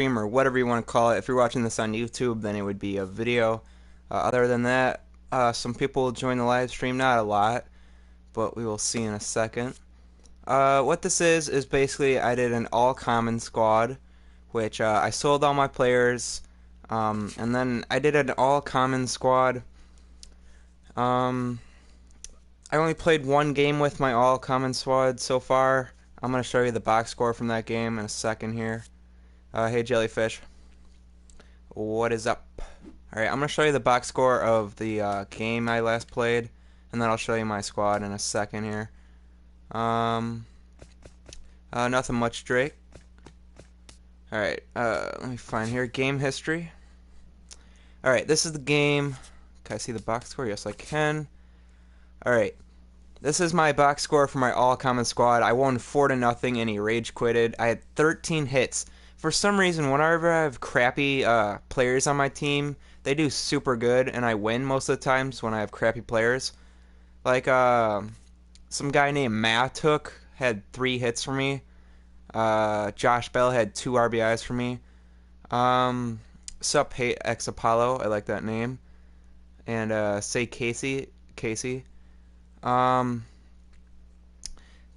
stream or whatever you want to call it. If you're watching this on YouTube, then it would be a video. Other than that, some people join the live stream, not a lot, but we will see in a second. What this is basically I did an all-common squad, which I sold all my players, and then I did an all-common squad. I only played one game with my all-common squad so far. I'm going to show you the box score from that game in a second here. Hey Jellyfish, what is up? Alright, I'm going to show you the box score of the game I last played, and then I'll show you my squad in a second here. Nothing much, Drake. Alright, let me find here, game history. Alright, this is the game. Can I see the box score? Yes, I can. Alright, this is my box score for my all-common squad. I won 4-0 and he rage quitted. I had 13 hits. For some reason, whenever I have crappy players on my team, they do super good, and I win most of the times when I have crappy players. Like, some guy named Matuk had 3 hits for me. Josh Bell had 2 RBIs for me. Sup, Hate X Apollo, I like that name. And, say Casey.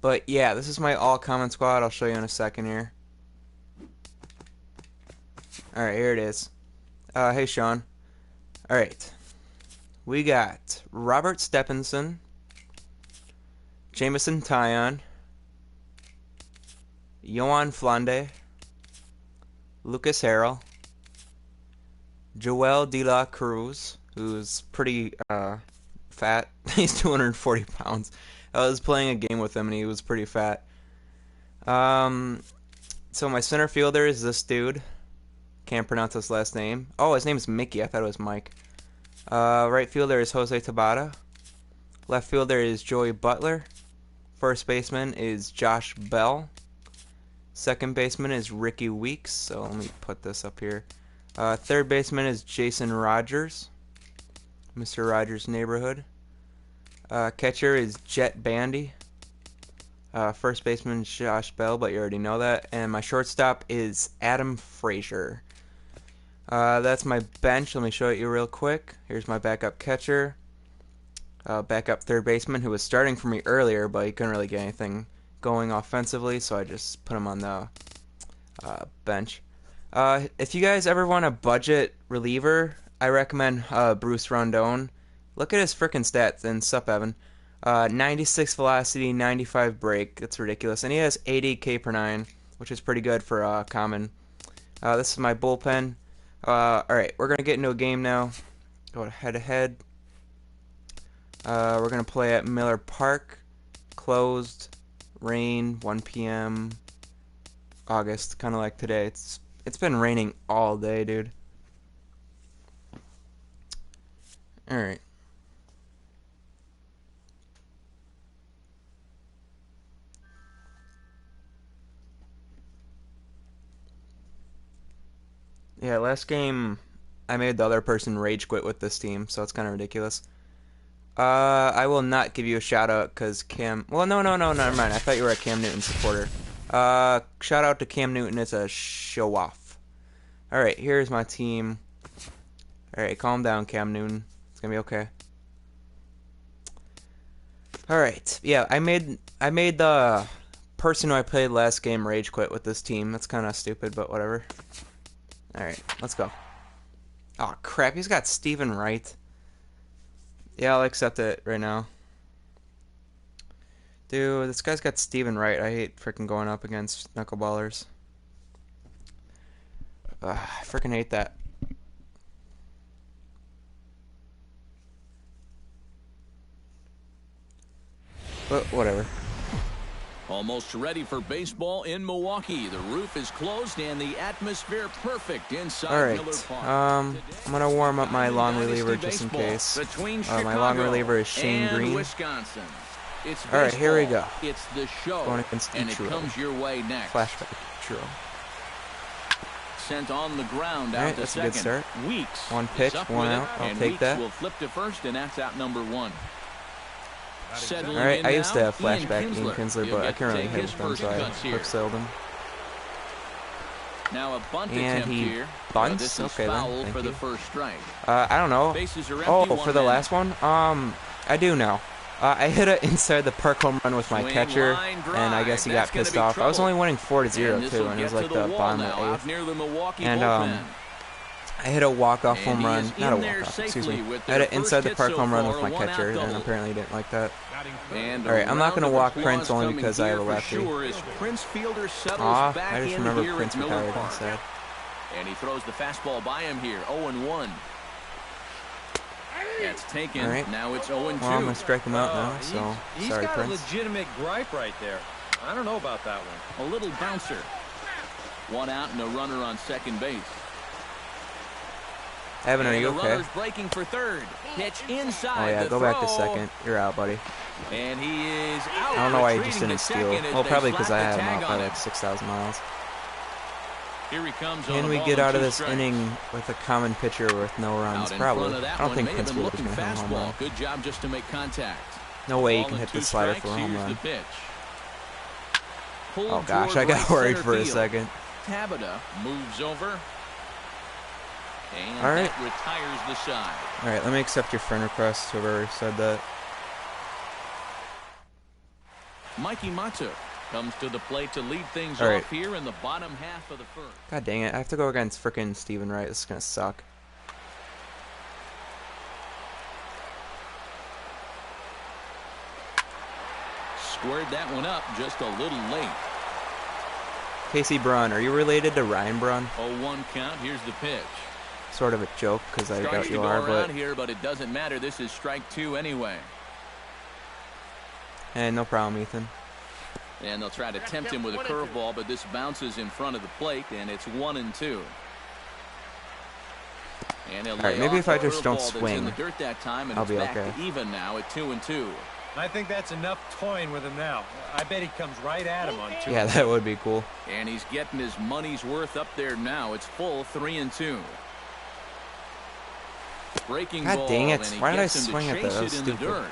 But yeah, this is my all-common squad. I'll show you in a second here. Alright, here it is. Hey, Sean. Alright. We got Robert Stephenson, Jameson Taillon, Yohan Flande, Lucas Harrell, Joel De La Cruz, who's pretty fat. He's 240 pounds. I was playing a game with him and he was pretty fat. So my center fielder is this dude. Can't pronounce his last name. Oh, his name is Mickey. I thought it was Mike. Right fielder is Jose Tabata. Left fielder is Joey Butler. First baseman is Josh Bell. Second baseman is Ricky Weeks. So let me put this up here. Third baseman is Jason Rogers. Mr. Rogers' neighborhood. Catcher is Jet Bandy. First baseman is Josh Bell, but you already know that. And my shortstop is Adam Frazier. That's my bench. Let me show it you real quick. Here's my backup catcher. Backup third baseman who was starting for me earlier, but he couldn't really get anything going offensively, so I just put him on the bench. If you guys ever want a budget reliever, I recommend Bruce Rondon. Look at his frickin' stats, and sup, Evan. 96 velocity, 95 break. That's ridiculous. And he has 80 K per 9, which is pretty good for common. This is my bullpen. Alright, we're going to get into a game now. Go head-to-head. We're going to play at Miller Park. Closed. Rain, 1 p.m. August, kind of like today. It's been raining all day, dude. Alright. Yeah, last game I made the other person rage quit with this team, so it's kind of ridiculous. I will not give you a shout out because Cam. Well, no, never mind. I thought you were a Cam Newton supporter. Shout out to Cam Newton. It's a show off. Alright, here's my team. Alright, calm down, Cam Newton. It's gonna be okay. Alright, yeah, I made the person who I played last game rage quit with this team. That's kind of stupid, but whatever. Alright, let's go. Oh crap, he's got Steven Wright. Yeah, I'll accept it right now. Dude, this guy's got Steven Wright. I hate freaking going up against knuckleballers. I freaking hate that. But whatever. Almost ready for baseball in Milwaukee. The roof is closed and the atmosphere perfect inside Miller Park. I'm gonna warm up my long reliever just in case. My long reliever is Shane Green. Alright, here we go. It's the show, Going against and it comes your way next. Flashback Ichiro. Sent on the ground out Alright, to that's second. a good start. Weeks One pitch, one out. I'll take that. Will flip to first, and that's out number 1. Alright, I used to have flashback Ian Kinsler, but I can't really hit with him, so I quick sailed him. Now a bunt And attempt he here. bunts? This is Okay, foul then. Thank for the you. first strike. I don't know. Bases are empty, Oh, one for the man. last one? I do know. I hit it inside the park home run with my Swing, catcher, line, and I drive. guess he That's got gonna pissed be off. I was trouble. only winning 4-0 And too, and it was like the bottom of the out eighth. near the Milwaukee And bullpen. I hit a walk-off And home he run, is not a in there walk-off, excuse safely me. with I hit their it inside the first park hit home so run far, with my a one-out catcher, and double. apparently he didn't like that. And All right, I'm not going to walk Prince only coming because I have a here for lefty. Sure as Prince Fielder settles Aw, back I just in remember here Prince at Miller retired Park. instead. And he throws the fastball by him here, 0-1. That's taken. All right. Now it's 0-2. Well, I'm going to strike him out now, so He's sorry, got Prince. a legitimate gripe right there. I don't know about that one. A little bouncer. One out and a runner on second base. Evan, are you And the okay? runner's breaking for third. Pitch inside. Oh, yeah, the go back to throw. second. You're out, buddy. And he is out. I don't know why he just Retreating didn't to steal. second as Well, they probably because I slap had the him tag out by on like it. 6,000 miles. Here he comes on Can a we ball get and out of 2 this strikes. inning with a common pitcher with no runs? Out in Probably. front of that I don't one, think may have Prince been Fielder's looking going to hit a home run. fastball. Good job just to make contact. No way you Ball can and hit 2 the slider strikes. for a home Here's run. the pitch. Pulled Oh gosh, toward I got right worried center for a field. second. Tabata moves over. And All right. that retires the side. Alright, let me accept your friend request, whoever said that. Mikey Matsu comes to the plate to lead things All right. off here in the bottom half of the first. God dang it, I have to go against frickin' Steven Wright. This is gonna suck. Squared that one up just a little late. Casey Braun, are you related to Ryan Braun? 0-1 count. Here's the pitch. Sort of a joke, because I Starts doubt to you go are, around but... here, but it doesn't matter. This is strike 2 anyway. Hey, no problem, Ethan. And they'll try to tempt him with a curveball, but this bounces in front of the plate, and it's 1-2. And he'll lay maybe off if I the just don't curveball that's swing, in the dirt that time, and I'll it's be back okay. to even now at 2-2. I think that's enough toying with him now. I bet he comes right at him on 2. Yeah, that would be cool. And he's getting his money's worth up there now. It's full 3-2. Breaking God ball, dang it. and he Why did I gets him to swing at that? chase That was it in the stupid. dirt.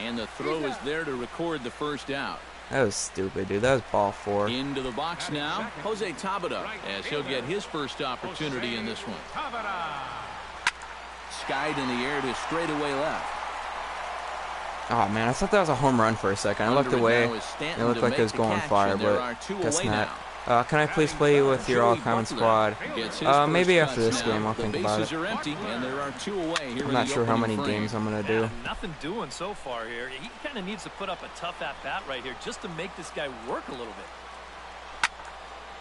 And the throw is there to record the first out. That was stupid, dude. That was ball 4. Into the box now, Jose Tabata, as he'll get his first opportunity in this one. Skied in the air to straightaway left. Oh man, I thought that was a home run for a second. I looked Under it away. now is It Stanton looked to like it make was the going catch, far, and there but are 2 guess away not. now. Can I please play you with your Joey all-common Butler squad? gets his first Maybe after cuts this now. game, I'll The think about bases it. are empty, and there are 2 away here I'm in not the sure how opening many frame. games I'm going to do. Nothing doing so far here. He kind of needs to put up a tough at-bat right here just to make this guy work a little bit.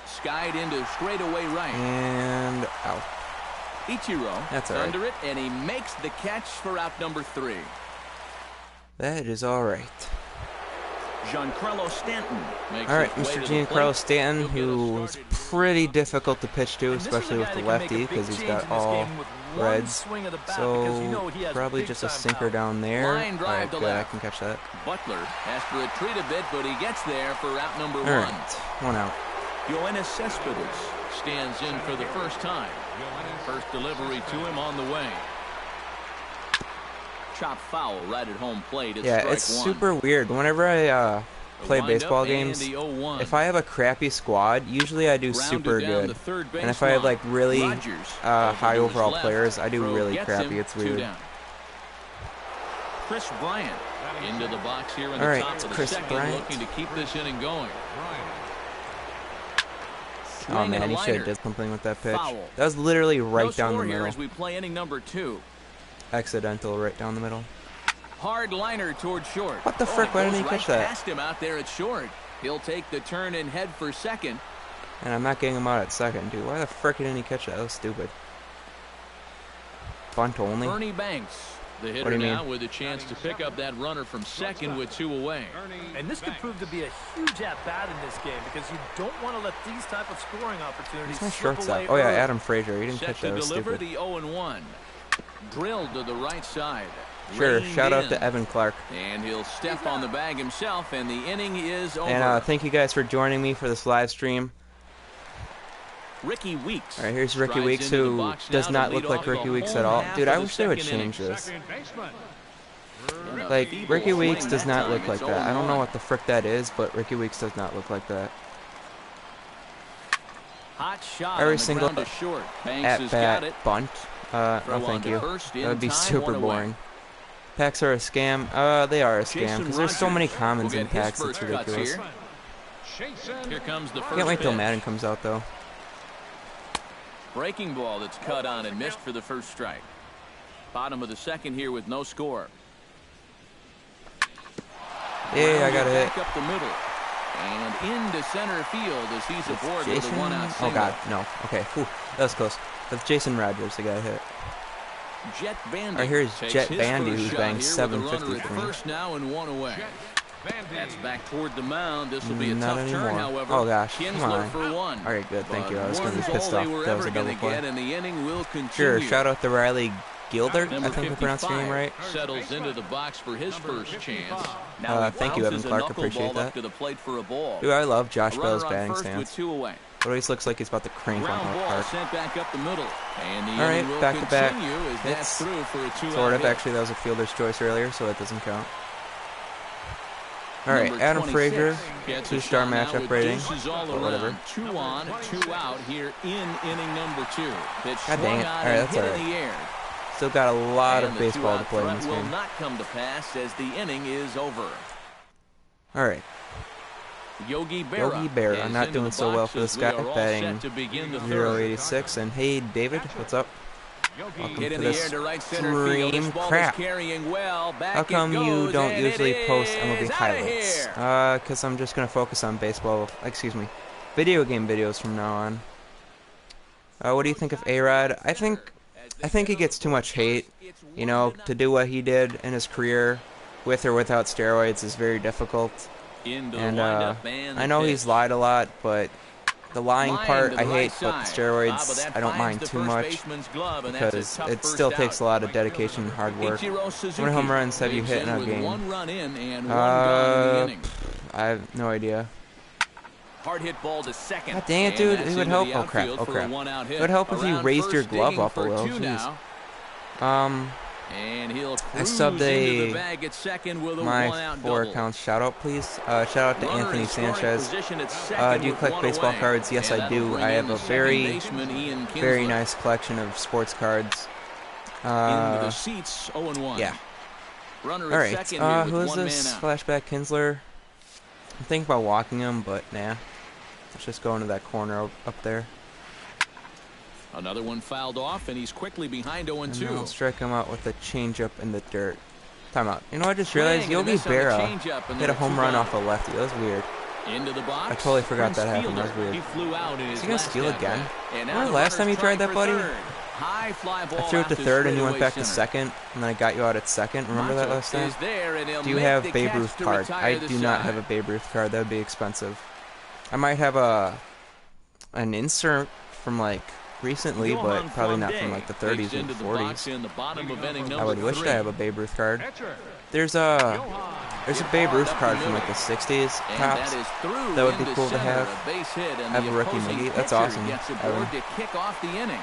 Skied into straightaway right. And out. Ichiro That's all right. under it, and he makes the catch for out number 3. That is all right. Giancarlo Stanton makes All right, his way Mr. to the Giancarlo plate. Stanton, He'll who get is us pretty difficult to pitch to, And this is especially a with guy the that can make a lefty, big because he's change got in this all game with one reds. swing of the bat, because you know he has Probably big just a time sinker power. down there. Line All drive right, to good. I left. can catch that. Butler has to retreat a bit, but he gets there for out number 1. All right, 1 out. Yoenis Cespedes stands in for the first time. First delivery to him on the way. Chop foul right at home plate. It's Yeah, strike it's 1. super weird. Whenever I play Wind baseball up, games, and the 0-1. if I have a crappy squad, usually I do Grounded super down good. the third And if I have baseline. like really Rogers high over to his overall left. players, I do Throw really gets crappy. him, It's 2 weird. down. Chris Bryant into the box here in All the right, top of the Chris second, Bryant. looking to keep this inning going. Oh Swing man, and he a should have liner. did something with that pitch. Foul. That was literally right No down the score here middle. as we play inning number 2. Accidental right down the middle. Hard liner toward short. What the frick? It Why didn't goes he catch right that? past him out there at short. He'll take the turn and head for second. And I'm not getting him out at second, dude. Why the frick didn't he catch that? That was stupid. Bunt only? Bernie Banks, the What hitter do you now mean? with a chance to pick up that runner from second with 2 away. And this could prove to be a huge at-bat in this game because you don't want to let these type of scoring opportunities Where's my slip shortstop? away Oh yeah, early. Adam Frazier. He didn't Set catch to that. That was deliver stupid. the 0-1. Drilled to the right side. Sure, Reined shout out in. to Evan Clark. And he'll step on the bag himself, and the inning is over. And thank you guys for joining me for this live stream. Ricky Weeks. All right, here's Ricky strides Weeks, into the who box does now not to look lead like off the Ricky Weeks home at all. half Dude, of I the wish they would second inning. change this. And a Like, feeble Ricky Weeks swing does that not time. look like It's that. I don't know 0-1. what the frick that is, but Ricky Weeks does not look like that. Hot shot Every on the single ground to short. Banks has got it. at-bat bunt. No thank you. That would be super boring. Packs are a scam. They are a scam because there's so many commons in packs. It's ridiculous. Here comes the first Can't wait till pitch. Madden comes out though. Breaking ball that's cut on and missed for the first strike. Bottom of the second here with no score. Yeah, I got a hit. Back up the middle. And into center field as he's aboard with a Jason? one-out Oh single. god, no. Okay, whew, that was close. That's Jason Rogers, the guy hit. Jet Bandy. Right here is takes Jet his Bandy, first who's shot batting here with a 750 runner at for me. first now and one away. That's back toward the mound. This will be a Not tough turn, anymore. however. Oh gosh, come Kinsler on. for one. All right, good, thank you. I was But going to be more pissed than off they were if that was ever a double gonna play. get, and the inning will continue. Sure, shout out to Riley Gildert, Number I think I pronounced your name 55 right. settles into the box for his first chance. Now he Thank you, Evan bounces a Clark, knuckleball appreciate up that. to the plate for a ball. Dude, I love Josh A runner Bell's on batting first with stance. 2 away. It always looks like he's about to crank one Ground out the ball park. sent back up the middle. And the All right, inning will back-to-back continue as that's hits. through for a 2-out Sort of, hit. actually, that was a fielder's choice earlier, so that doesn't count. All right, Number Adam 26 Frazier, gets a 2-star shot now matchup with rating, deuces all or whatever. around. 2 on, 2 out here in inning number 2. Pitch God dang swung it. on All right, and that's hit all in the air. Still got a lot And of the baseball to 2-out play in threat this will game. not come to pass as the inning is over. All right, Yogi Berra. Yogi Berra. is I'm not into doing the so well box for this as we guy, are all batting set to begin the third. 086. And hey, David, what's up? Welcome Hit to in the air this to right center field. This stream. ball Crap. is carrying well. Back How come it goes, you don't and usually it post is MLB outta highlights? here. Because I'm just going to focus on baseball, excuse me, video game videos from now on. What do you think of A-Rod? I think he gets too much hate. You know, to do what he did in his career, with or without steroids, is very difficult. Into the And windup and I the know pitch. he's lied a lot, but the lying Line part to I the hate, right but the side. steroids That I don't mind finds the too first much baseman's glove, and that's a because tough it first still out. takes a lot of dedication and hard work. Ichiro How Suzuki many home runs have you leads hit in a with game? 1 run in and 1 gone in the inning. I have no idea. Hard hit ball to second. God dang it, And dude. that's It would into help. the Oh, crap. outfield Oh, for a crap. one-out hit. It would help if you Around raised your first, glove digging up a for little. 2 Jeez. now. And he'll cruise subbed into the bag at second with a my one-out 4 double. accounts shout out, please. Shout out to Runner Anthony in scoring Sanchez. position at second Do you with collect 1 baseball away. cards? Yes, And I that'll do. bring I in have the a second baseman, Ian very Kinsler. nice collection of sports cards. Into the seats, 0-1. Yeah. Runner All at right. second here Who with is 1 man this? out. Flashback Kinsler. I'm thinking about walking him, but nah. Let's just go into that corner up there. Another one fouled off, and he's quickly behind 0-2. And then I'll strike him out with a changeup in the dirt. Timeout. You know, I just realized Swing and a Yogi miss on the Berra changeup, and hit a then home 2 run gone. off a lefty. That was weird. Into the box. I totally forgot that Prince happened. That was Fielder. weird. He flew out in his Is he gonna last steal at again? bat. And now Remember the last time you runner's tried that, for buddy? third. High fly ball I threw it to out third and you went straightaway back to center. second, and then I got you out at second. Remember that Macho last time? is there, and he'll Do you make have the Babe catch Ruth to card? retire I the do not side. have a Babe Ruth card. That would be expensive. I might have an insert from like recently, but probably not from like the 30s or the 40s. In the bottom of inning I would number wish 3. I have a Babe Ruth card. There's a Babe Ruth card from like the 60s And tops. that is through That would be into cool to center, have. a base hit, and I have the a rookie opposing Miggy. That's pitcher awesome, Gets Evan. aboard to kick off the inning.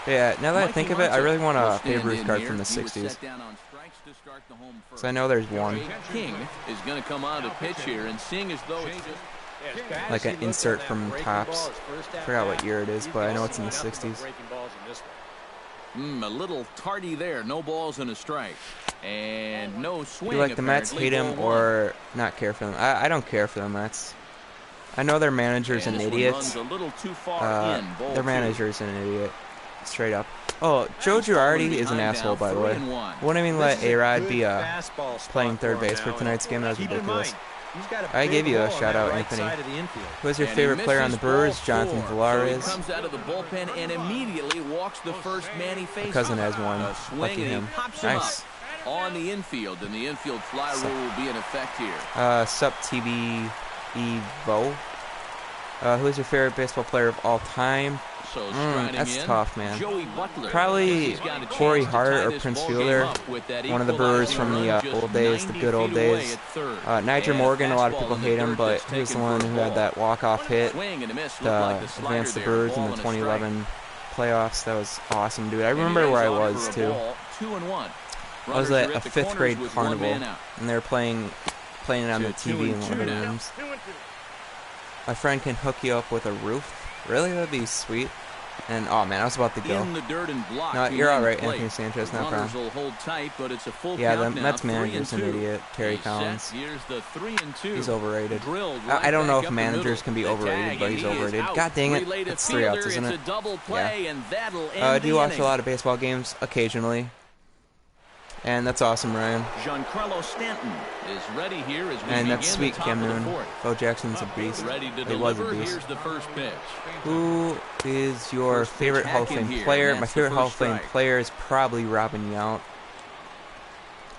Yeah, now that I Mikey think of it, I really want will a stand Babe Ruth in card here. from the He was 60s. set down on strikes to start the home first. So I know there's one. Ray King is going to come on to pitch here and sing as though it's just Like an insert from Topps. I forgot what year it is, but I know it's in the 60s. a little tardy there. No balls and a strike. And no swing. You like the Mets, hate him, apparently, 0-1. or not care for them? I don't care for the Mets. I know their manager's And an this one idiot. runs a little too far in. Ball Their 2. manager's an idiot. Straight up. Oh, Joe Girardi is an asshole, by the way. Wouldn't even let A-Rod be playing third base for tonight's game. That was ridiculous. I gave you a shout out, Anthony. Who is your And he favorite player on the misses Brewers? ball Jonathan 4. So Villar he is. comes out of the bullpen and immediately walks the first man he faces. Cousin has one. A swing Lucky and he him. pops him Nice. up on the infield, and the infield fly rule will be in effect here. Sup TV Evo. Who is your favorite baseball player of all time? So striding that's in, tough, man. Joey Butler. Probably He's got a chance Corey to Hart tie or this Prince ball game Fielder. up with that One of the Brewers equalizing from the run just old days, the 90 good old feet away days. at third. Niger And Morgan, a lot of fastball people in the hate him, dirt but that's he was the taken one for a who had ball. that walk-off hit Swing and a miss. to Looked like the slider advance the there. Brewers in Ball the and a strike. 2011 playoffs. That was awesome, dude. I And he remember where I lays off was, for a too. ball, 2-1. I was Runners are at a the 5th corners grade with one carnival, man out. and they were playing it on To the TV in 2-2 one of the now. rooms. My friend can hook you up with a roof. Really? That'd be sweet. And, oh, man, I was about to go. In the dirt and blocked No, you're all behind right, the plate. Anthony Sanchez, no Runners problem. will hold tight, but it's a full Yeah, the count now, Mets manager's an 3-2. idiot, Terry He's Collins. set. Here's the 3-2. He's overrated. Drilled I don't right know back if up the managers middle. can be The overrated, tag, but and he's he is overrated. out. God dang it. Relay to It's 3 outs, fielder. isn't it? It's a double play, and that'll end Do you the watch inning. a lot of baseball games? Occasionally. And that's awesome, Ryan. Giancarlo Stanton is ready here as we And begin that's sweet, the top Cam of the Newton. fourth. Bo Jackson's a beast. Ready to He was a deliver. beast. Here's the first pitch. Who is your First pitch favorite Hall of hack in Fame here, player? and My that's the favorite Hall of first Fame strike. player is probably Robin Yount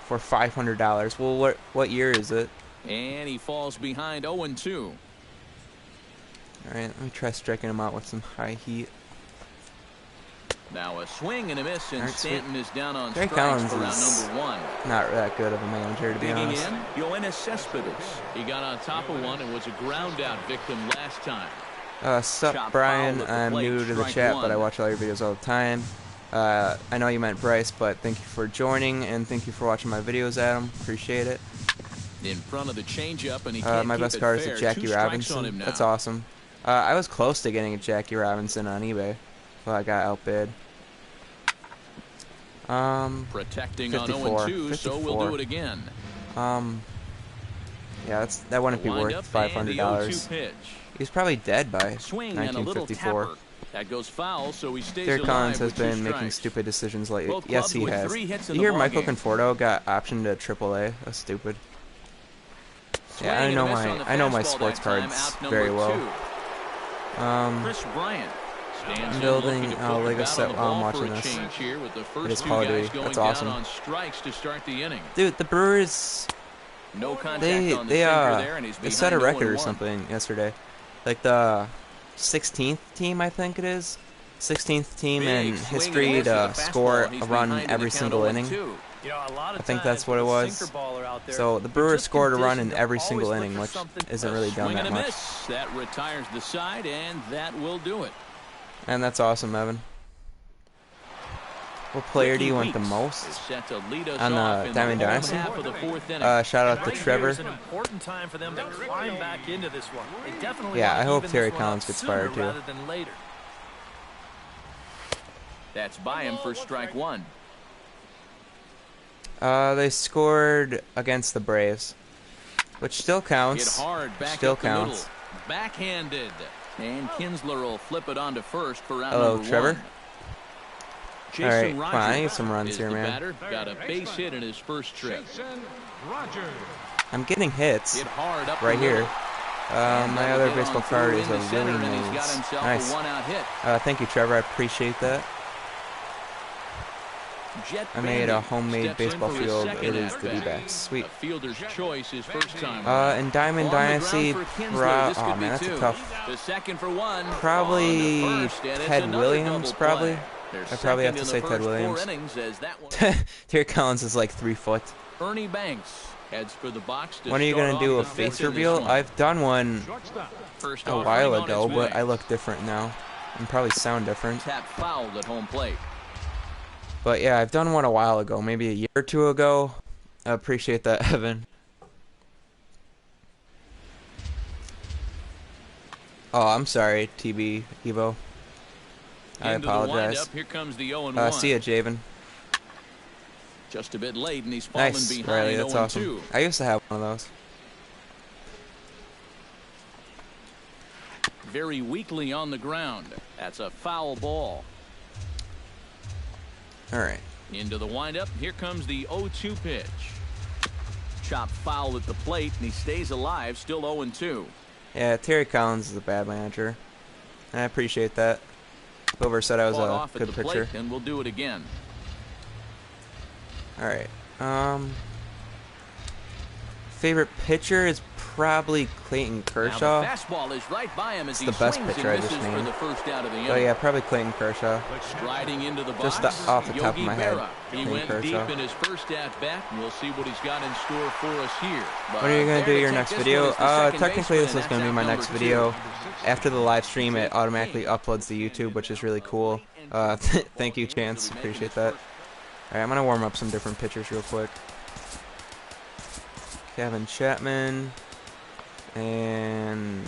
for $500. Well, what year is it? And he falls behind 0-2. All right, let me try striking him out with some high heat. Now a swing and a miss, and All right, Stanton is down on Terry strikes Collins for round is number 1. Not that good of a manager, to be Digging honest. in, Yoenis Cespedes. He got on top of one and was a ground out victim last time. Sup, Chop Brian? foul at the I'm plate, new to the strike chat, one. but I watch all your videos all the time. I know you meant Bryce, but thank you for joining, and thank you for watching my videos, Adam. Appreciate it. In front of the changeup, and he can't My keep best it card is fair. a Jackie 2 strikes on Robinson. him now. That's awesome. I was close to getting a Jackie Robinson on eBay, but I got outbid. Protecting on 54. 0-2, so we'll do it again. Yeah, that wouldn't be Wind worth up and the 0-2 $500. pitch. He's probably dead by Swing and a little 1954. tapper. That goes foul, so he stays Terry alive Collins has with 2 been making strikes. stupid decisions lately. Both Yes, clubs he with has. 3 hits in You the hear Michael ballgame. Conforto got optioned to AAA? That's stupid. Swing Yeah, and a miss on the I know my fastball sports that time, cards out number very well. 2. Chris Bryant stands in building looking to a poke Lego about set on the while I'm ball for watching a this. change here with the It first is 2 Call of guys Duty. going That's down awesome. on strikes to start the inning. Dude, the Brewers, No contact they on the sinker there, and he's they set a behind record or 0-1. something yesterday. Like the 16th team, I think it is. 16th team in Big swing and a history miss with to a score fastball. He's a run behind in every the count single inning. 0-2. You know, a lot of I think times that's what it with a was. sinker baller out there, So the you're Brewers just scored a run in conditioned to every always single look inning, for which something. isn't really done Swing that and a much. miss. That retires the side, and that will do it. And that's awesome, Evan. What player do you want the Weeks most? is set to lead us On off the in Diamond home Dynasty? half of the 4th inning. Shout out to Right here Trevor. is an important time for them to climb back into this one. They definitely Yeah, want I to hope even Terry this one up Collins gets sooner fired, too. rather than later. That's by him for strike 1. They scored against the Braves, which still Hit counts. hard back Still up the middle. counts. Backhanded. And Kinsler will flip it on to first for round Hello, number Trevor. 1. All right, Jason come on, I Rogers need some runs is here, the man. batter. Got a base hit in his first trip. I'm getting hits Hit hard up right the here. middle. And My that'll other get baseball on through card is into a center, Willie and he's got Mays. himself Nice. a 1-out hit. Thank you, Trevor. I appreciate that. Jet I made a Bandy homemade steps in baseball for his field. second It is the at-bat. D-backs. Sweet. A fielder's choice his first time. In Diamond On the Dynasty, ground for Kinsler. This oh could be man, that's a two. tough. The second for one. Probably On to first, and it's Ted another Williams, double probably. play. They're I probably have second to in the say Ted first 4 Williams. innings as that one. Terry Collins is like 3 foot. Ernie Banks heads for the box to When are you start gonna off do a the fifth face in this reveal? one. I've done one First a offering while on ago, its but way. I look different now, and probably sound different. Tap fouled at home plate. But yeah, I've done one a while ago, maybe a year or 2 ago. I appreciate that, Evan. Oh, I'm sorry, TB Evo. I Into the apologize. windup, here comes the 0-1. See ya, Javen. Just a bit late, and he's falling Nice, behind Riley. That's 0-2. awesome. I used to have one of those. Very weakly on the ground. That's a foul ball. All right. Into the windup. Here comes the 0-2 pitch. Chop foul at the plate, and he stays alive, still 0-2. Yeah, Terry Collins is a bad manager. And I appreciate that. Whoever said I was Fought a off at good the pitcher. plate, and we'll do it again. All right. Favorite pitcher is probably Clayton Now Kershaw. the fastball is right by him as he the best swings pitcher I and just misses for named. the first out of the inning. So yeah, probably Clayton Kershaw. Striding into the box, Just off the top of Yogi my head, Berra. He Clayton went Kershaw. deep in his first at bat, and we'll see what he's got in store for us here. When are you gonna do there your to next take this video? one is the second Technically this baseman, is gonna be and my that's next out video. number 2. After the live stream, it automatically uploads to YouTube, which is really cool. Thank you, Chance. Appreciate that. All right, I'm gonna warm up some different pitchers real quick. Kevin Chapman and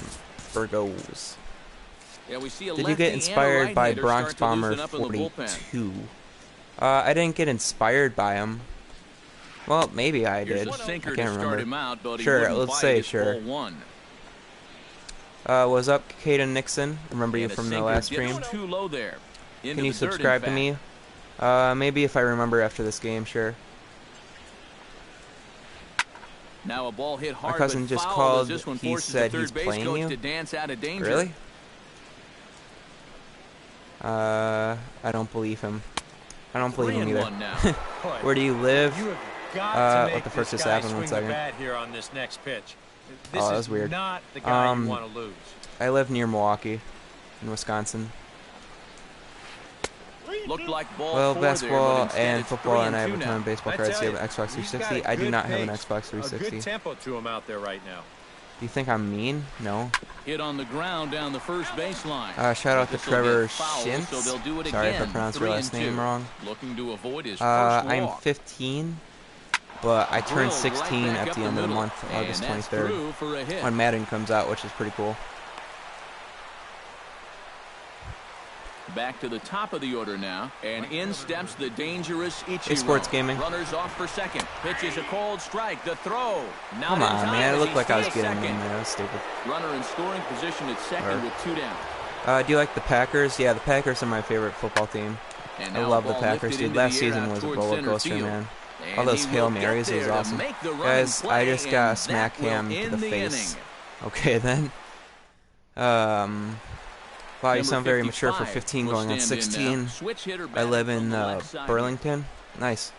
Burgos. Yeah, we see a Did you get lefty and a inspired by right-hander Bronx start to Bomber loosen up in the bullpen. 42? I didn't get inspired by him. Well, maybe I Here's did. a I sinker can't to start remember. him out, but he Sure, wouldn't let's bite. say It's sure. ball one. What's up, Caden Nixon? Remember you And a from the sinker last gets stream? too low there. Into Can you the dirt, in subscribe to fact. me? Maybe if I remember after this game, sure. Now a ball hit hard, cousin but just foul called. as this one He forces said the third he's base playing coach you? to dance out of danger. Really? I don't believe him. I don't believe him either. 3-1 now. Where do you live? You have got to let make the this first guy happen 1 swing the second. bat here on this next pitch. This Oh, that is was weird. not the guy you Um, want to lose. I live near Milwaukee, in Wisconsin. Looked like ball Well, four there, basketball but instead and it's football, and I 3-2 have a ton now. of baseball I cards. tell Do you have you, an Xbox he's got 360? a I do good not have an pace, Xbox a 360. good tempo to him out there right now. Do you think I'm mean? No. Hit on the ground down the first baseline. Shout out to This'll Trevor get fouled, Shintz. so they'll do it Sorry if I again. pronounced your last 3-2. name wrong. Looking to avoid his first I'm walk. 15, but I turned Drilled 16 right back at up the end of the middle. month, And August that's 23rd, through for a hit. when Madden comes out, which is pretty cool. Back to the top of the order now, and in steps the dangerous Ichiro. Hey, Sports Gaming. Runners off for second. Pitches a cold strike. The throw. Not Come in on, time man. It as looked he like I was steals getting in second. there. That was stupid. Runner in scoring position at second Or- with 2 down. Do you like the Packers? Yeah, the Packers are my favorite football team. And I now love the ball Packers, lifted dude. into Last the air season out was a towards roller center coaster, field. man. And All those he Hail will get Marys, it was there to awesome. make the run Guys, and I play, just got a and smack that will ham to end the the face. inning. Okay, then. Wow, you Number sound very mature for 55 15 will going on stand in 16. now. Switch hitter I batting live from in the left side. Burlington. Nice.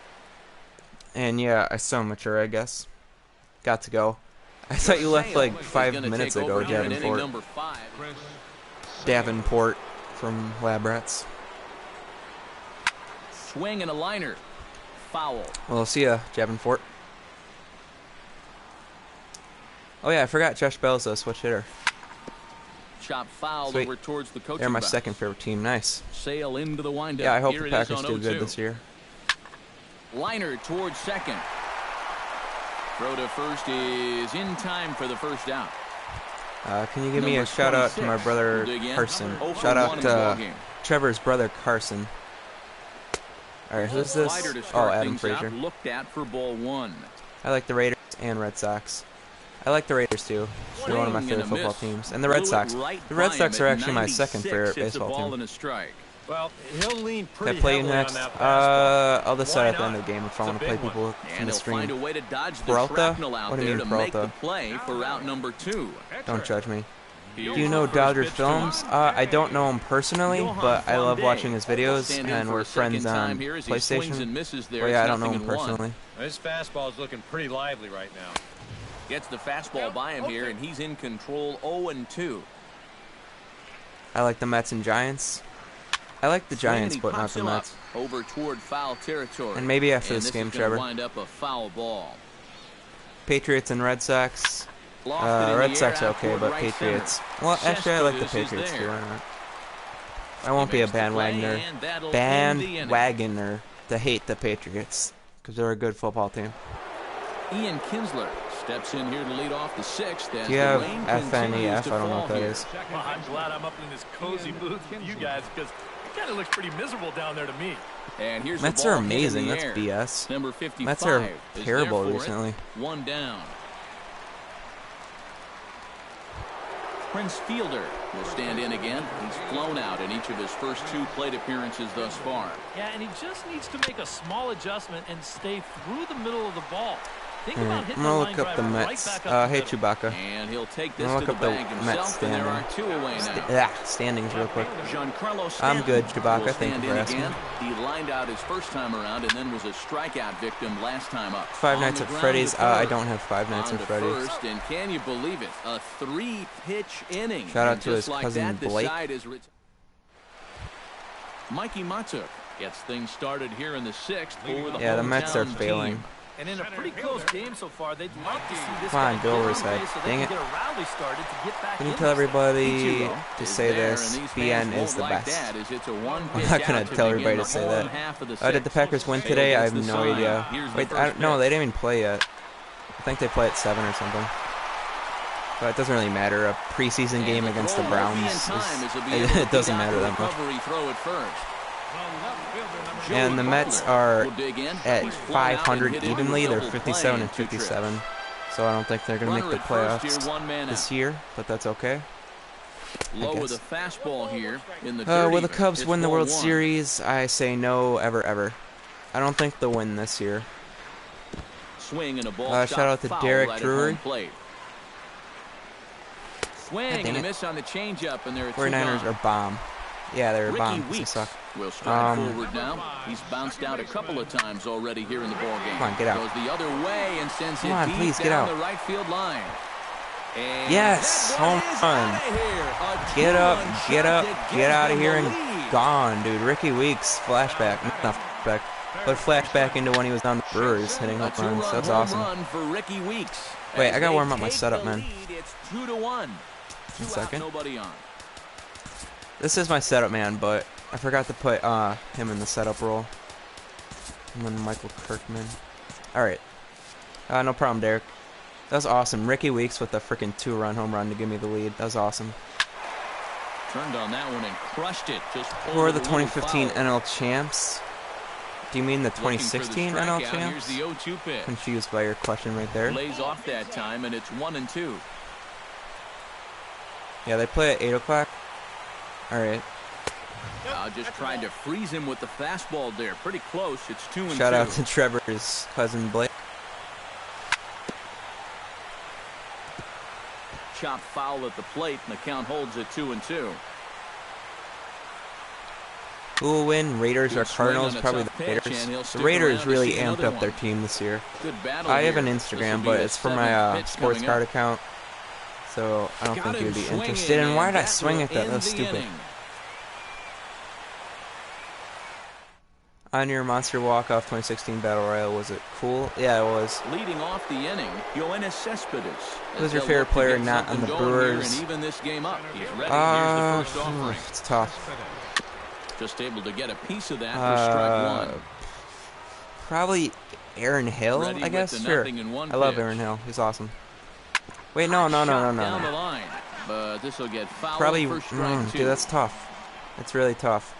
And yeah, I sound mature, I guess. Got to go. I thought you left like Sale is 5 gonna minutes take ago, over here in inning Davenport. number 5. Davenport from Lab Rats. Swing and a liner. Foul. Well, see ya, Davenport. Oh yeah, I forgot Josh Bell's a switch hitter. Chop foul Sweet. over towards the coaching They're my box. second favorite team. Nice. Sail into the windup. Yeah, I hope Here the it is Packers on do good 0-2. this year. Liner towards second. Throw to first is in time for the first down. Can you give me Number a shout out to my 26 brother will dig in. Carson? 0 for Shout 1 out in the to ballgame. Trevor's brother Carson. Alright, who's this? Slider to Oh, start Adam things out. Frazier. Looked at for ball 1. I like the Raiders and Red Sox. I like the Raiders too. They're one of my Swing and favorite a football miss. teams. And the Red Blew it Sox. right The Red by Sox him are at actually my second 96. favorite It's a baseball ball team. and a strike. Well, he'll lean Can pretty I play you heavily next? on that fastball. I'll decide Why at the end not? of the game if I It's a want to play big one. people And from the he'll find a stream. way to dodge the Peralta? shrapnel out What do you there mean, to make the Peralta? play for route number 2. Don't judge me. Do Here's you know the first Dodgers pitch to films? him. I don't know him personally, Johan but I love Flande watching his videos, stand in and for we're a second friends time on here as he swings and PlayStation. misses there. But yeah, I It's don't know him 0-1. personally. This fastball is looking pretty lively right now. Gets the fastball by him here, and he's in control 0-2. I like the Mets and Giants. I like the Giants, Swing, and but he not pops the him up Mets. over toward foul territory. And maybe after And this game, is gonna Trevor. wind up a foul ball. Patriots and Red Sox. Lofted in the Red Sox air are out okay, toward but right Patriots. center. Well, actually, I like the Cespedes is Patriots too. there. Why not? I won't be a He makes the play, bandwagoner. and that'll end the inning. Bandwagoner to hate the Patriots because they're a good football team. Ian Kinsler steps in here to lead off the 6th. As Do you the have rain FNEF? continues I to don't know fall what that here. is. Well, I'm glad I'm up in this cozy booth with you guys because it kind of looks pretty miserable down there to me. And here's Mets the are ball hit in amazing. the That's air. BS. Number 55 Mets are is terrible there for recently. It. 1 down. Prince Fielder will stand in again. He's flown out in each of his first 2 plate appearances thus far. Yeah, and he just needs to make a small adjustment and stay through the middle of the ball. Think about I'm hitting gonna the look line up the driver right Mets. back up the Hey, middle. Chewbacca. And he'll take this I'll to look the up the bag Mets himself, and there are standing. 2 away now. Standings real quick. Giancarlo I'm good, Stanton Chewbacca. will Thank stand you for in asking. again. He lined out his first time around and then was a strikeout victim last time up. Five On Nights the at ground Freddy's. to I third. don't have Five Nights On at to Freddy's. first, and can you believe it? A 3-pitch inning. Shout out And to just his like cousin that, the Blake. side is Mikey Matuk gets things started here in the 6th for the Yeah, the Mets are hometown failing. team. And in a pretty close game so far, they'd like to see this Come on, guy go get over his on head. base so they Dang can it. get a rally started to get back Can you in tell this thing. everybody Ichiro to is say there, this? and these BN fans is won't the like best. that, as it's a I'm one-pitch not gonna out to tell begin everybody the to say home that. half of the Did the sixth. Packers win Sale today? I gets have the no sign. idea. Here's the Wait, first no, pitch. they didn't even play yet. I think they play at 7 or something. But it doesn't really matter. A preseason game against the Browns, it doesn't matter that much. And the Mets are at 500 evenly. They're 57 and 57. So I don't think they're going to make the playoffs this year, but that's okay. Low with a fastball here in the will the Cubs win the World Series? I say no, ever, ever. I don't think they'll win this year. Swing and a ball shout out to Derek Drury. Swing and a miss on the changeup, and they're 49ers are bomb. Yeah, they're bomb. They suck. Will stride forward now. He's bounced out a couple of times already here in the ball game. Come on, get out. Goes the other way and sends it deep please, get down out. the right field line. And yes, home run. Get up, get up, get out of here and gone, dude. Ricky Weeks, flashback. Not flashback, but flashback into when he was on the Brewers hitting home runs. That's awesome. Wait, I gotta warm up my setup, man. It's 2-1. 1 second. Nobody on. This is my setup, man, but I forgot to put him in the setup role. And then Michael Kirkman. Alright. No problem, Derek. That was awesome. Ricky Weeks with a freaking 2-run home run to give me the lead. That was awesome. Turned on that one and crushed it. Just who are the 2015 NL champs? Do you mean the 2016 NL champs? The 0-2 pitch. Confused by your question right there. Lays off that time, and it's 1-2. Yeah, they play at 8 o'clock. Alright. Just trying to freeze him with the fastball there. Pretty close. It's 2-2. Shout out to Trevor's cousin Blake. Chop foul at the plate, and the count holds at 2-2. Who will win? Raiders or Cardinals? Probably the Raiders. The Raiders really amped up their team this year. I have an Instagram, but it's for my sports card account, so I don't think you'd be interested. And why did I swing at that? That was stupid. On your Monster Walk-Off 2016 Battle Royale, was it cool? Yeah, it was. Leading off the inning, Yoenis Cespedes. Who's your favorite player not on the Brewers? Even this game up. He's ready. Here's the first offering. It's tough. Just able to get a piece of that for strike one. Probably Aaron Hill, I guess. Sure. I love Aaron Hill. He's awesome. Wait, no. Down the line, but this will get fouled. Probably, for strike two. dude, that's tough. It's really tough.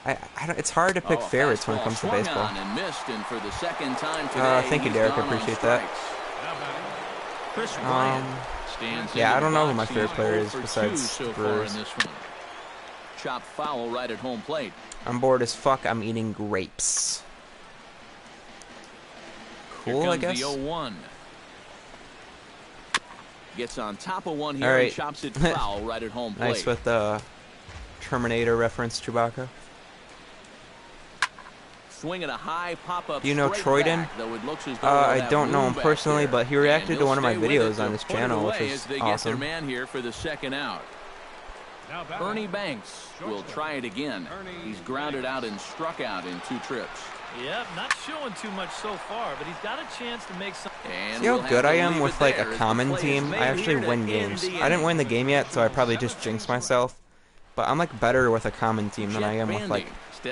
It's hard to pick favorites when it comes to baseball. And missed, and for the second time today, thank you, Derek. I appreciate that. Chris Bryant stands yeah, I don't know who my favorite player is besides so Brewers. in this one. Chop foul right at home plate. I'm bored as fuck. I'm eating grapes. Cool, I guess. The 0-1. Gets on top of one here right. and chops it foul right at home plate. Nice with the Terminator reference, Chewbacca. Swinging a high pop-up. Do you know Troyden? I don't know him personally, but he reacted to one of my videos on his channel, which is awesome. Their man here for the second out. Ernie Banks will try it again. He's grounded out and struck out in 2 trips. Yep, not showing too much so far, but he's got a chance to make some. See how good I am with like a common team? I actually win games. I didn't win the game yet, so I probably just jinxed myself. But I'm like better with a common team than I am with like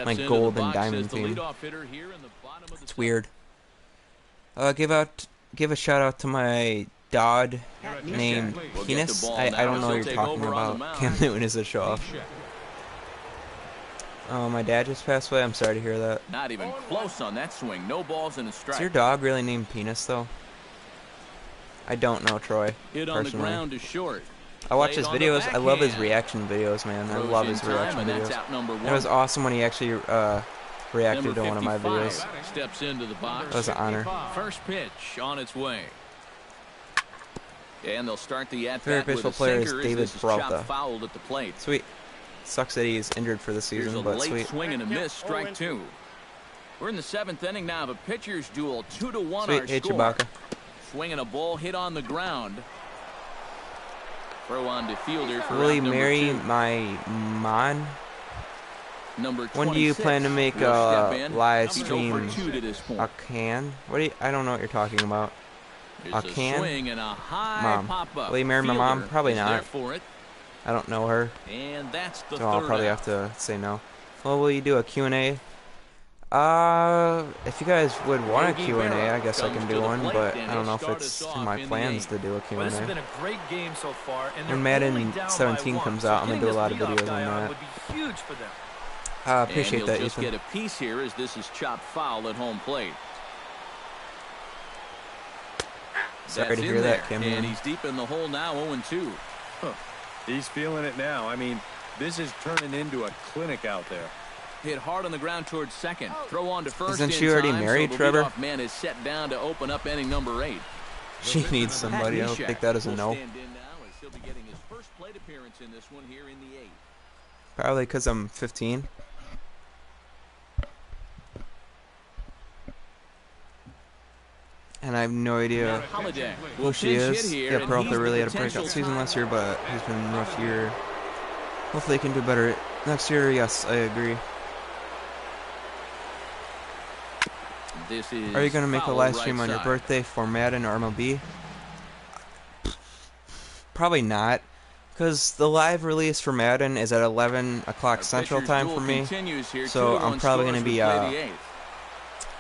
my gold and diamond team. It's weird. Give a shout out to my dad named Penis. I don't know what you're talking about. Cam Newton is a show off. Oh, my dad just passed away. I'm sorry to hear that. Not even close on that swing. No balls in a strike. Is your dog really named Penis though? I don't know, Troy. Hit on the ground is short. I watch his videos. I love his reaction videos, man. I love his reaction videos. It was awesome when he actually reacted to one of my videos. Steps into the box. That was an honor. First pitch on its way. And they'll start the at-bat favorite baseball player is David Peralta. Fouled at the plate. Sweet. Sucks that he's injured for the season, but sweet. Swing and a miss, strike 2. We're in the 7th inning now of a pitcher's duel. 2-1 sweet. our Hey, score. Chewbacca. Swinging a ball hit on the ground. Throw on to fielder for Will you number marry 2. my man? Number When do you plan to make a live He's stream? 0 for 2 to this point. A can? What do you? I don't know what you're talking about. There's A can? Swing and a high Mom. pop-up. Will you marry my mom? Fielder Probably is not. there for it. I don't know her, And that's the so I'll third probably out. have to say no. Well, will you do a Q&A? If you guys would want a Q&A, I guess I can do one, but I don't know if it's in my plans to do a Well, this has Q&A. been a great game so far, and When they're only Madden down by 17 one, comes so out, I'm going to getting do a lot of this leadoff videos on guy that. would be huge for them. Appreciate and that, he'll just Ethan. get a piece here as this is chopped foul at home plate. Sorry That's to in hear there, that, Cameron. and he's deep in the hole now, 0-2. Huh. He's feeling it now. I mean, this is turning into a clinic out there. Hit hard on the ground towards second. Throw on to first. Isn't she already married, so the Trevor? leadoff man is set down to open up inning number 8. She needs somebody. I don't take that as a will no. stand in now as he'll be getting his first plate appearance in this one here in the 8th. Probably because I'm 15. And I have no idea Holiday who she is. Yeah, Peralta really had a breakout season last year, but he's been a rough year. Hopefully he can do better next year. Yes, I agree. This is Are you going to make a foul live right stream on your side. birthday for Madden or MLB? Probably not. Because the live release for Madden is at 11 o'clock Our Central pitcher's Time duel for me. continues here. So 2-1 I'm probably going to scores be, would play the 8th.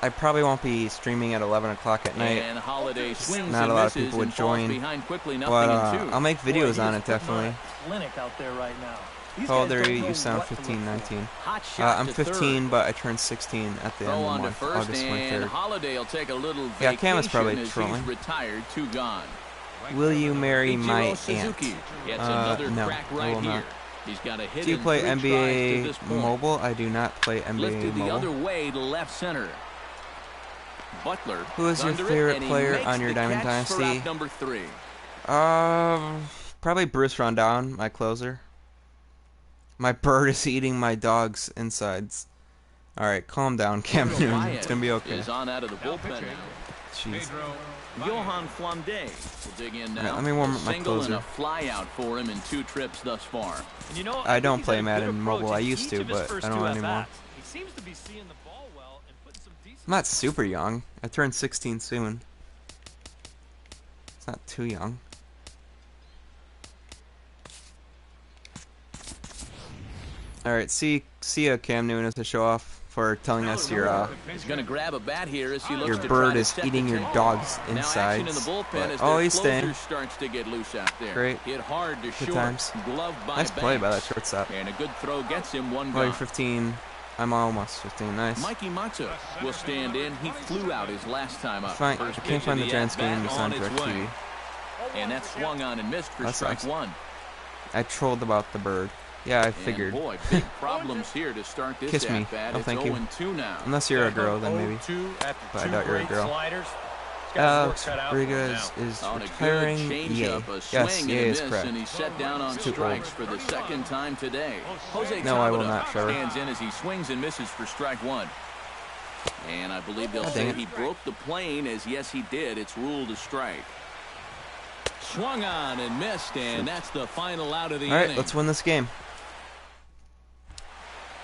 I probably won't be streaming at 11 o'clock at night. And Holiday swings Not and a lot of misses people would and falls join. behind quickly, But 0-2. I'll make Boy, videos he on is it, putting on definitely. a clinic out there right now. These How old guys are don't you? know You sound what to 15, look for. 19. Hot shot I'm to 15, third. but I turned 16 at the Throw end of on the to month, first, August and 23rd. Holiday will take a little Yeah, vacation Cam is probably as trolling. he's retired, 2 gone. Will you marry my Ichiro aunt? Suzuki gets another No, crack I right will here. not. He's got a hit Do you in play 3 tries to NBA this point. Mobile? I do not play NBA Lifted the other Mobile. way to left center. Butler. Who is your under it, favorite and he player makes on your the Diamond catch for Dynasty? out number 3. Probably Bruce Rondon, my closer. My bird is eating my dog's insides. Alright, calm down, Cam Newton. It's gonna be okay. Is on out of the bullpen now. Jeez. Johan Flamde will dig in now. Alright, let me warm up my Single and closer. a fly out for him in 2 trips thus far. And you know, I think don't he's play had a Madden good Mobile. approach I in used each to, of his but first I don't 2 anymore. at-bats. He seems to be seeing the ball well and putting some decent. I'm not super young. I turned 16 soon. It's not too young. Alright, see ya, Cam Newton, as a show off for telling us your He's going to grab a bat here as he looks your to bird try to is set eating the your tone. dog's Now action in insides. the bullpen But, as oh, their he's closer staying. starts to get loose out there. Great. Hit hard to Good short. times. Glove by Nice play by that Banks. shortstop. And a good throw gets him 1 Oh, you're gone. 15. I'm almost 15. Nice. Mikey Matza will stand in. He flew out his last time up. Fine. First I pitch can't of find the Giants at-bat game. It's on on its DirecTV. way. And that swung on and missed for That strike sucks. 1. I trolled about the bird. Yeah, I And figured. boy, big problems here to start this Kiss me. at-bat. No, It's thank you. 0-2 now. Unless you're a girl, then maybe. 0-2 after But I 2 doubt you're a great girl. sliders. He's got his work Alex cut out for him Rodriguez now. is On a good retiring. Yay. changeup, a Yes, swing yay and a is miss, correct. and he's set down on Too strikes for the 2nd time today. Jose No, I will Tabata not, Trevor. stands in as he swings and misses for strike 1. And I believe they'll God say dang it. he broke the plane, as yes he did. It's ruled a strike. Swung on and missed, and that's the final out of the Alright, inning. let's win this game.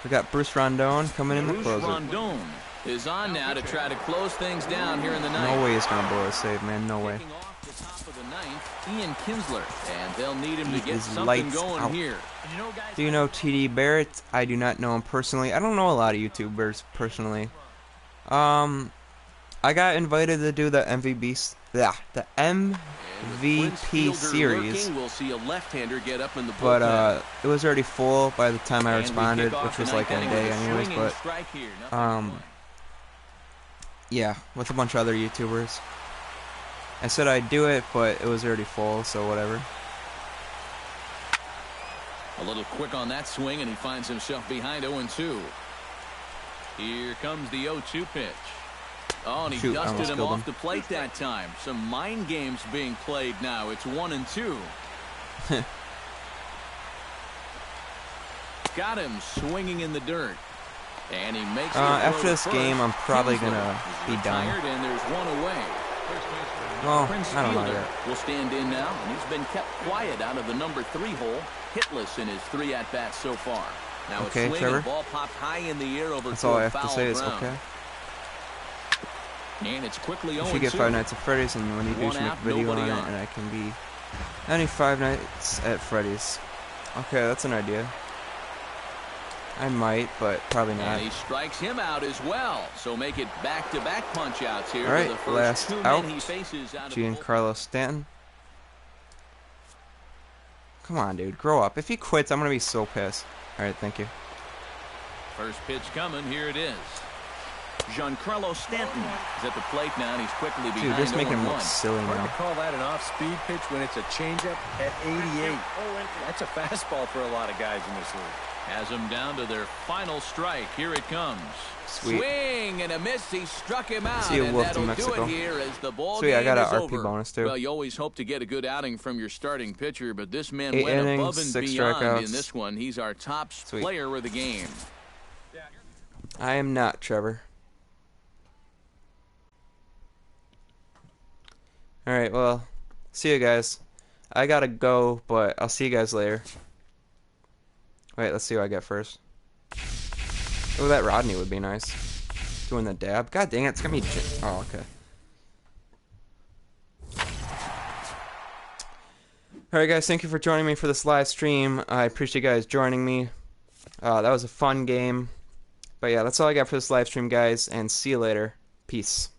We got Bruce Rondon coming in the Bruce closer. Rondon is on now to try to close things down here in the ninth. No way he's gonna blow a save, man. No way. Kicking off the top of the ninth, Ian Kinsler, and they'll need him He to get is something lights going out. here. And you know, guys, Do you know TD Barrett? I do not know him personally. I don't know a lot of YouTubers personally. I got invited to do the the MVP series, We'll see a left-hander get up in the but bullpen. it was already full by the time I And we responded, kick off which was the like ninth a inning day with a anyways. swinging But strike here, nothing doing. yeah, with a bunch of other YouTubers. I said I'd do it, but it was already full, so whatever. A little quick on that swing, and he finds himself behind 0-2. Here comes the 0-2 pitch. Oh, and he Shoot, I dusted almost him killed off him. the plate that time. Some mind games being played now. It's 1-2. Got him swinging in the dirt. And he makes it after this game, I'm probably gonna be done. And there's one away. Well, Prince I don't know Fielder yet. will stand in now, and he's been kept quiet out of the number 3 hole, hitless in his 3 at-bats so far. Now Okay, a swing Trevor. and ball popped high in the air over That's toward all I have to foul say is ground. okay. And it's quickly You 0-2. should get Five Nights at Freddy's, and when you do, you One should make a out, video on nobody it, on. and I can be any Five Nights at Freddy's. Okay, that's an idea. I might, but probably And not. he strikes him out as well. So make it back-to-back punch-outs here. All right, for the first last 2 out. men he faces out of the bullpen. Giancarlo Stanton. Come on, dude. Grow up. If he quits, I'm going to be so pissed. All right, thank you. First pitch coming. Here it is. Giancarlo Stanton is at the plate now, and he's quickly behind. Dude, just making him look 0-1. silly Hard to now. call that an off-speed pitch when it's a changeup at 88. That's a fastball for a lot of guys in this league. Has them down to their final strike. Here it comes. Sweet. Swing and a miss. He struck him out. See you, and Wolf, that'll to do Mexico. it here as the ball Sweet, I game got is an RP over. bonus, too. Well, you always hope to get a good outing from your starting pitcher, but this man 8 went innings, above and 6 beyond strikeouts. in this one. He's our top Sweet. player of the game. I am not, Trevor. Alright, well, see you guys. I gotta go, but I'll see you guys later. Wait, let's see what I get first. Oh, that Rodney would be nice. Doing the dab. God dang it, it's gonna be... Oh, okay. Alright guys, thank you for joining me for this live stream. I appreciate you guys joining me. That was a fun game. But yeah, that's all I got for this live stream, guys, and see you later. Peace.